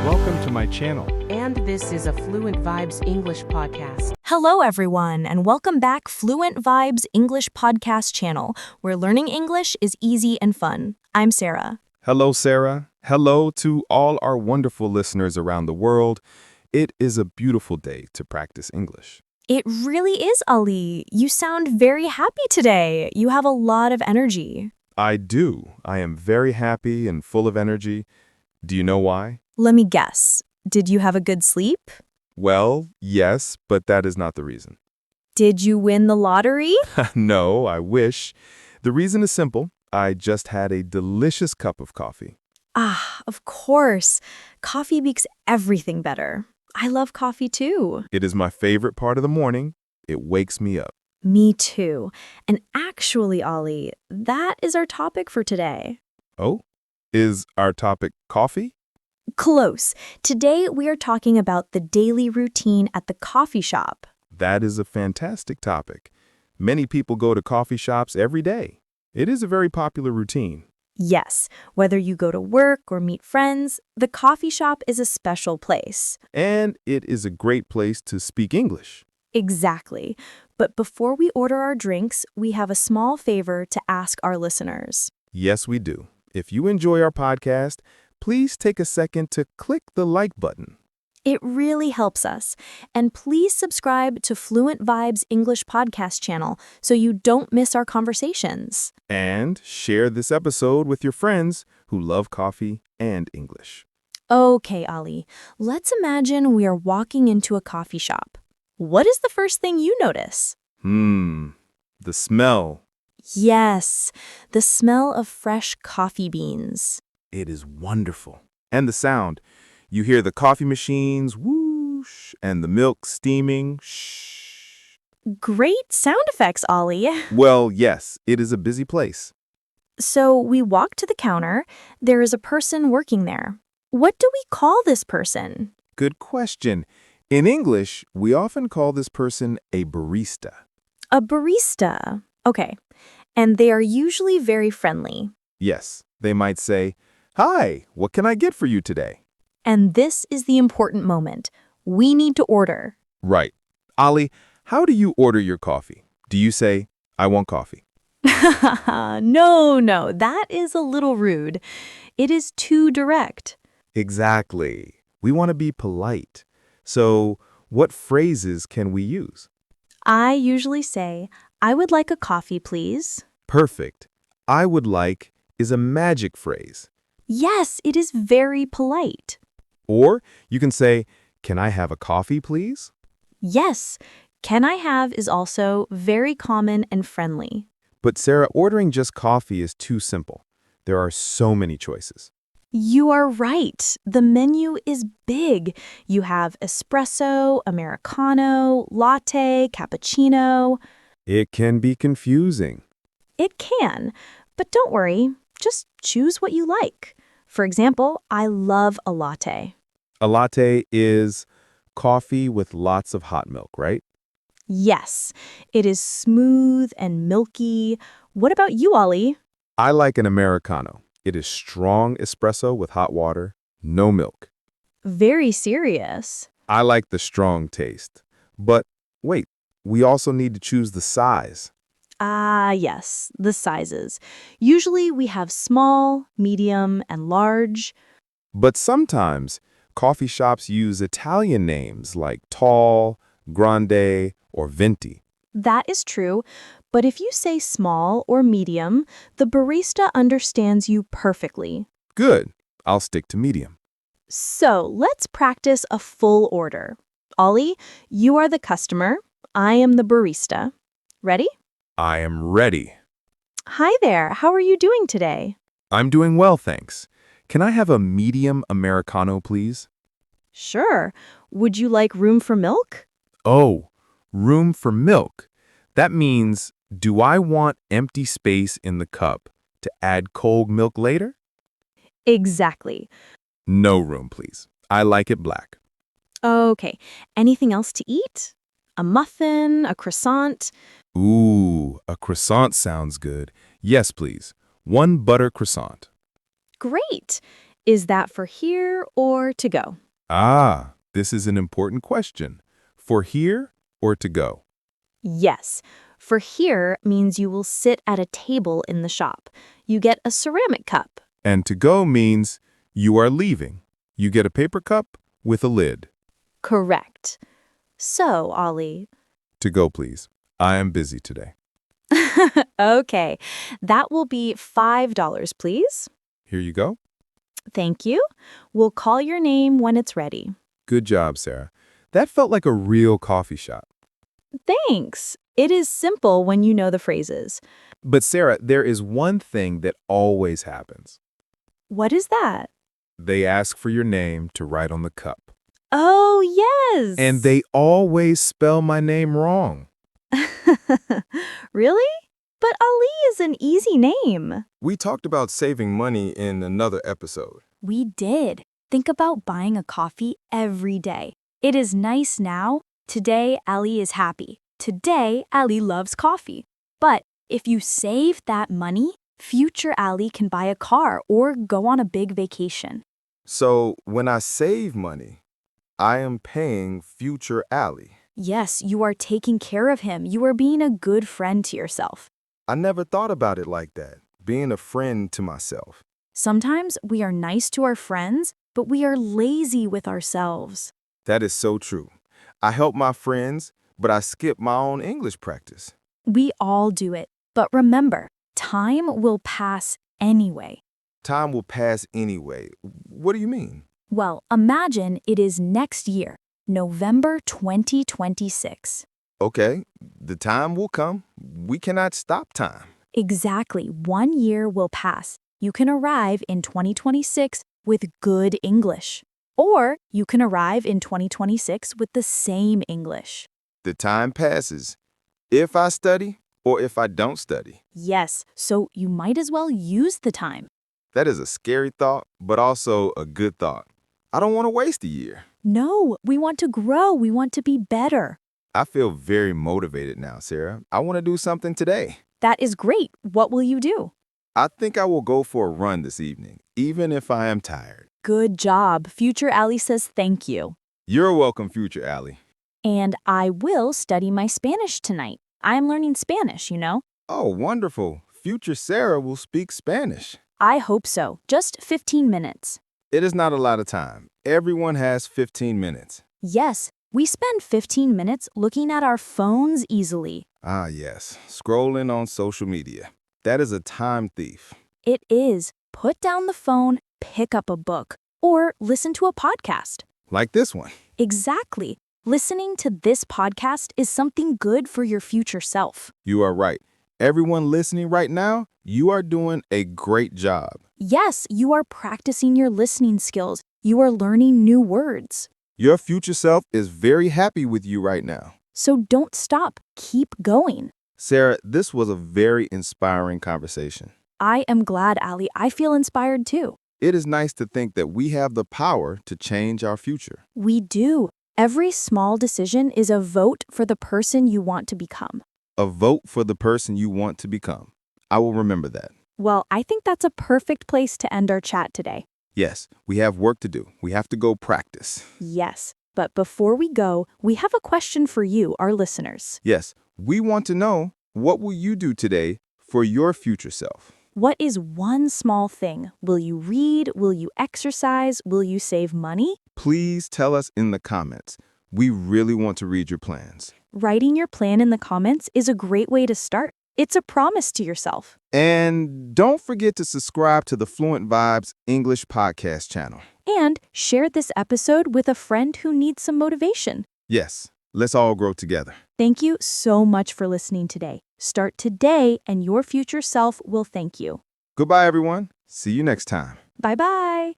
Welcome to my channel. And this is a Fluent Vibes English podcast. Hello, everyone, and welcome back Fluent Vibes English podcast channel, where learning English is easy and fun. I'm Sarah. Hello, Sarah. Hello to all our wonderful listeners around the world. It is a beautiful day to practice English. It really is, Ali. You sound very happy today. You have a lot of energy. I do. I am very happy and full of energy. Do you know why? Let me guess. Did you have a good sleep? Well, yes, but that is not the reason. Did you win the lottery? No, I wish. The reason is simple. I just had a delicious cup of coffee. Ah, of course. Coffee makes everything better. I love coffee too. It is my favorite part of the morning. It wakes me up. Me too. And actually, Ali, that is our topic for today. Oh, is our topic coffee? Close. Today we are talking about the daily routine at the coffee shop. That is a fantastic topic. Many people go to coffee shops every day. It is a very popular routine. Yes, whether you go to work or meet friends, the coffee shop is a special place. And it is a great place to speak English. Exactly. But before we order our drinks, we have a small favor to ask our listeners. Yes, we do. If you enjoy our podcast, please take a second to click the like button. It really helps us. And please subscribe to Fluent Vibes English podcast channel so you don't miss our conversations. And share this episode with your friends who love coffee and English. Okay, Ali, let's imagine we are walking into a coffee shop. What is the first thing you notice? The smell. Yes, the smell of fresh coffee beans. It is wonderful. And the sound. You hear the coffee machines, whoosh, and the milk steaming, shh. Great sound effects, Ollie. Well, yes, it is a busy place. So we walk to the counter. There is a person working there. What do we call this person? Good question. In English, we often call this person a barista. A barista. Okay. And they are usually very friendly. Yes, they might say, "Hi, what can I get for you today?" And this is the important moment. We need to order. Right. Ali, how do you order your coffee? Do you say, "I want coffee"? No, that is a little rude. It is too direct. Exactly. We want to be polite. So, what phrases can we use? I usually say, "I would like a coffee, please." Perfect. "I would like" is a magic phrase. Yes, it is very polite. Or you can say, "Can I have a coffee, please?" Yes, "can I have" is also very common and friendly. But Sarah, ordering just coffee is too simple. There are so many choices. You are right. The menu is big. You have espresso, Americano, latte, cappuccino. It can be confusing. It can, but don't worry. Just choose what you like. For example, I love a latte. A latte is coffee with lots of hot milk, right? Yes, it is smooth and milky. What about you, Ollie? I like an Americano. It is strong espresso with hot water, no milk. Very serious. I like the strong taste. But wait, we also need to choose the size. Ah, yes, the sizes. Usually we have small, medium, and large. But sometimes coffee shops use Italian names like tall, grande, or venti. That is true, but if you say small or medium, the barista understands you perfectly. Good. I'll stick to medium. So let's practice a full order. Ollie, you are the customer. I am the barista. Ready? I am ready. Hi there. How are you doing today? I'm doing well, thanks. Can I have a medium Americano, please? Sure. Would you like room for milk? Oh, room for milk. That means, do I want empty space in the cup to add cold milk later? Exactly. No room, please. I like it black. Okay. Anything else to eat? A muffin, a croissant? Ooh, a croissant sounds good. Yes, please. One butter croissant. Great. Is that for here or to go? Ah, this is an important question. For here or to go? Yes. For here means you will sit at a table in the shop. You get a ceramic cup. And to go means you are leaving. You get a paper cup with a lid. Correct. So, Ollie. To go, please. I am busy today. Okay. That will be $5, please. Here you go. Thank you. We'll call your name when it's ready. Good job, Sarah. That felt like a real coffee shop. Thanks. It is simple when you know the phrases. But Sarah, there is one thing that always happens. What is that? They ask for your name to write on the cup. Oh, yes. And they always spell my name wrong. Really? But Ali is an easy name. We talked about saving money in another episode. We did. Think about buying a coffee every day. It is nice now. Today, Ali is happy. Today, Ali loves coffee. But if you save that money, future Ali can buy a car or go on a big vacation. So when I save money, I am paying future Ali. Yes, you are taking care of him. You are being a good friend to yourself. I never thought about it like that, being a friend to myself. Sometimes we are nice to our friends, but we are lazy with ourselves. That is so true. I help my friends, but I skip my own English practice. We all do it. But remember, time will pass anyway. Time will pass anyway. What do you mean? Well, imagine it is next year, November 2026. Okay, the time will come. We cannot stop time. Exactly 1 year will pass. You can arrive in 2026 with good English. Or you can arrive in 2026 with the same English. The time passes. If I study or if I don't study. Yes, so you might as well use the time. That is a scary thought, but also a good thought. I don't want to waste a year. No, we want to grow. We want to be better. I feel very motivated now, Sarah. I want to do something today. That is great. What will you do? I think I will go for a run this evening, even if I am tired. Good job. Future Ali says thank you. You're welcome, future Ali. And I will study my Spanish tonight. I'm learning Spanish, you know. Oh, wonderful. Future Sarah will speak Spanish. I hope so. Just 15 minutes. It is not a lot of time. Everyone has 15 minutes. Yes, we spend 15 minutes looking at our phones easily. Ah, yes. Scrolling on social media. That is a time thief. It is. Put down the phone, pick up a book, or listen to a podcast. Like this one. Exactly. Listening to this podcast is something good for your future self. You are right. Everyone listening right now, you are doing a great job. Yes, you are practicing your listening skills. You are learning new words. Your future self is very happy with you right now. So don't stop. Keep going. Sarah, this was a very inspiring conversation. I am glad, Ali. I feel inspired too. It is nice to think that we have the power to change our future. We do. Every small decision is a vote for the person you want to become. A vote for the person you want to become. I will remember that. Well, I think that's a perfect place to end our chat today. Yes, we have work to do. We have to go practice. Yes, but before we go, we have a question for you, our listeners. Yes, we want to know, what will you do today for your future self? What is one small thing? Will you read? Will you exercise? Will you save money? Please tell us in the comments. We really want to read your plans. Writing your plan in the comments is a great way to start. It's a promise to yourself. And don't forget to subscribe to the Fluent Vibes English podcast channel. And share this episode with a friend who needs some motivation. Yes, let's all grow together. Thank you so much for listening today. Start today and your future self will thank you. Goodbye, everyone. See you next time. Bye-bye.